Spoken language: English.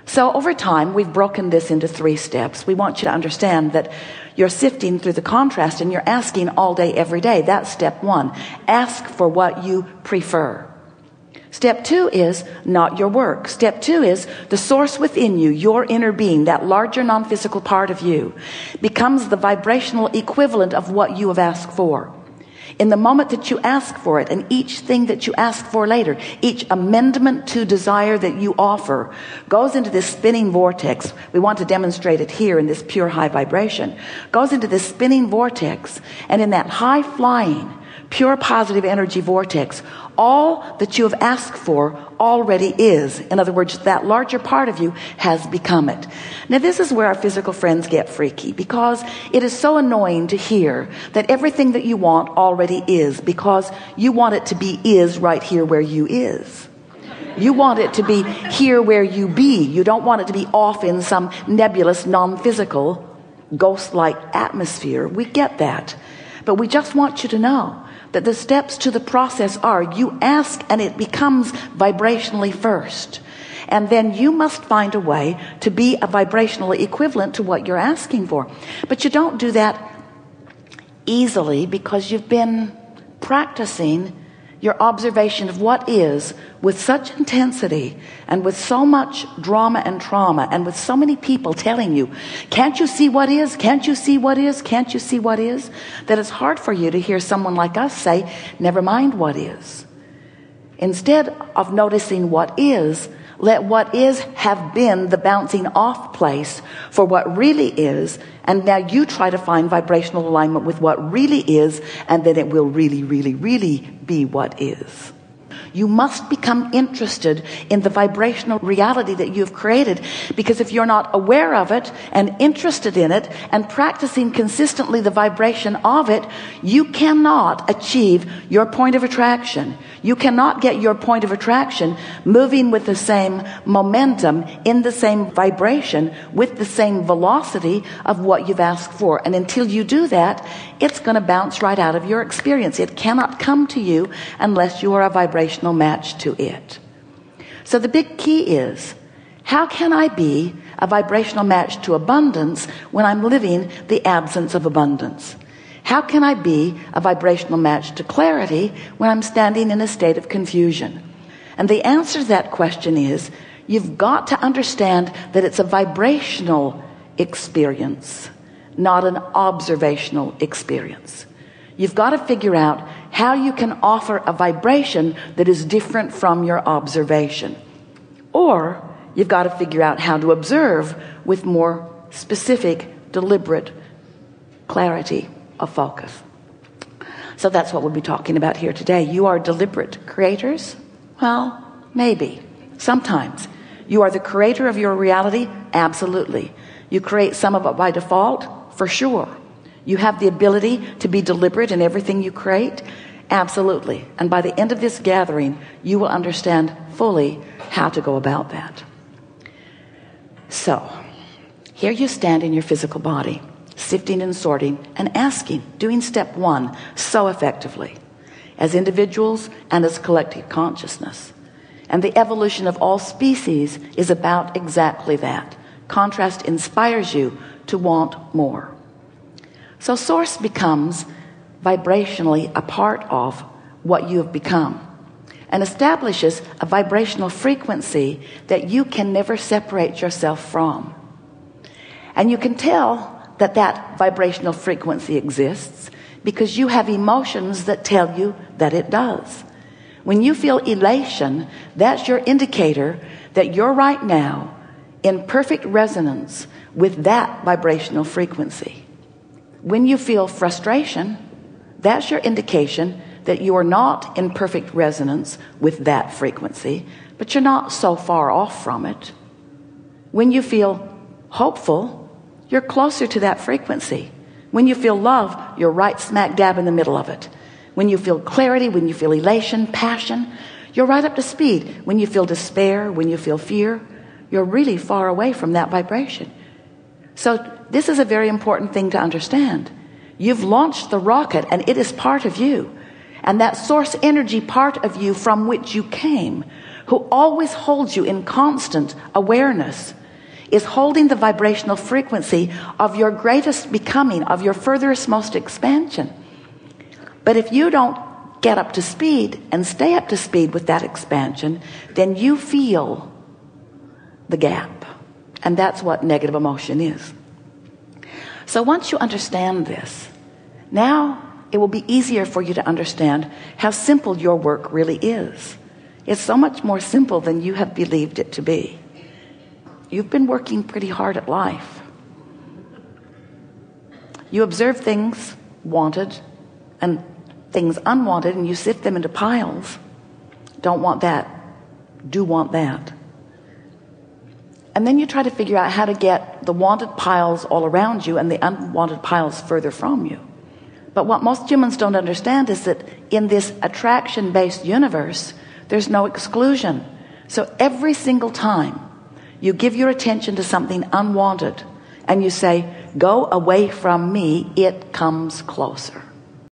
So over time, we've broken this into 3 steps. We want you to understand that you're sifting through the contrast and you're asking all day, every day. That's step 1. Ask for what you prefer. Step 2 is not your work. Step 2 is the source within you, your inner being, that larger non-physical part of you, becomes the vibrational equivalent of what you have asked for. In the moment that you ask for it, and each thing that you ask for later, each amendment to desire that you offer goes into this spinning vortex. We want to demonstrate it here in this pure high vibration. Goes into this spinning vortex, and in that high flying, pure positive energy vortex, all that you have asked for already is. In other words, that larger part of you has become it. Now, this is where our physical friends get freaky, because it is so annoying to hear that everything that you want already is, because you want it to be is right here where you is. You want it to be here where you be. You don't want it to be off in some nebulous, non-physical, ghost-like atmosphere. We get that. But we just want you to know that the steps to the process are you ask and it becomes vibrationally first. And then you must find a way to be a vibrational equivalent to what you're asking for. But you don't do that easily, because you've been practicing your observation of what is with such intensity and with so much drama and trauma and with so many people telling you, can't you see what is? Can't you see what is? Can't you see what is? That it's hard for you to hear someone like us say, never mind what is. Instead of noticing what is, let what is have been the bouncing off place for what really is. And now you try to find vibrational alignment with what really is, and then it will really, really, really be what is. You must become interested in the vibrational reality that you've created, because if you're not aware of it and interested in it and practicing consistently the vibration of it, you cannot achieve your point of attraction. You cannot get your point of attraction moving with the same momentum, in the same vibration, with the same velocity of what you've asked for. And until you do that, it's going to bounce right out of your experience. It cannot come to you unless you are a vibrational match to it. So the big key is, how can I be a vibrational match to abundance when I'm living the absence of abundance? How can I be a vibrational match to clarity when I'm standing in a state of confusion? And the answer to that question is, you've got to understand that it's a vibrational experience, not an observational experience. You've got to figure out how you can offer a vibration that is different from your observation. Or you've got to figure out how to observe with more specific, deliberate clarity of focus. So that's what we'll be talking about here today. You are deliberate creators? Well, maybe. Sometimes. You are the creator of your reality? Absolutely. You create some of it by default? For sure. You have the ability to be deliberate in everything you create? Absolutely. And by the end of this gathering, you will understand fully how to go about that. So, here you stand in your physical body, sifting and sorting and asking, doing step 1 so effectively, as individuals and as collective consciousness. And the evolution of all species is about exactly that. Contrast inspires you to want more. So source becomes vibrationally a part of what you have become, and establishes a vibrational frequency that you can never separate yourself from. And you can tell that that vibrational frequency exists because you have emotions that tell you that it does. When you feel elation, that's your indicator that you're right now in perfect resonance with that vibrational frequency. When you feel frustration, that's your indication that you are not in perfect resonance with that frequency, but you're not so far off from it. When you feel hopeful, you're closer to that frequency. When you feel love, you're right smack dab in the middle of it. When you feel clarity, when you feel elation, passion, you're right up to speed. When you feel despair, when you feel fear, you're really far away from that vibration. So this is a very important thing to understand. You've launched the rocket and it is part of you. And that source energy part of you from which you came who always holds you in constant awareness, is holding the vibrational frequency of your greatest becoming, of your furthest most expansion. But if you don't get up to speed and stay up to speed with that expansion, then you feel the gap. And that's what negative emotion is. So once you understand this, now it will be easier for you to understand how simple your work really is. It's so much more simple than you have believed it to be. You've been working pretty hard at life. You observe things wanted and things unwanted, and you sift them into piles. Don't want that. Do want that. And then you try to figure out how to get the wanted piles all around you and the unwanted piles further from you. But what most humans don't understand is that in this attraction-based universe, there's no exclusion. So every single time you give your attention to something unwanted and you say, go away from me, it comes closer.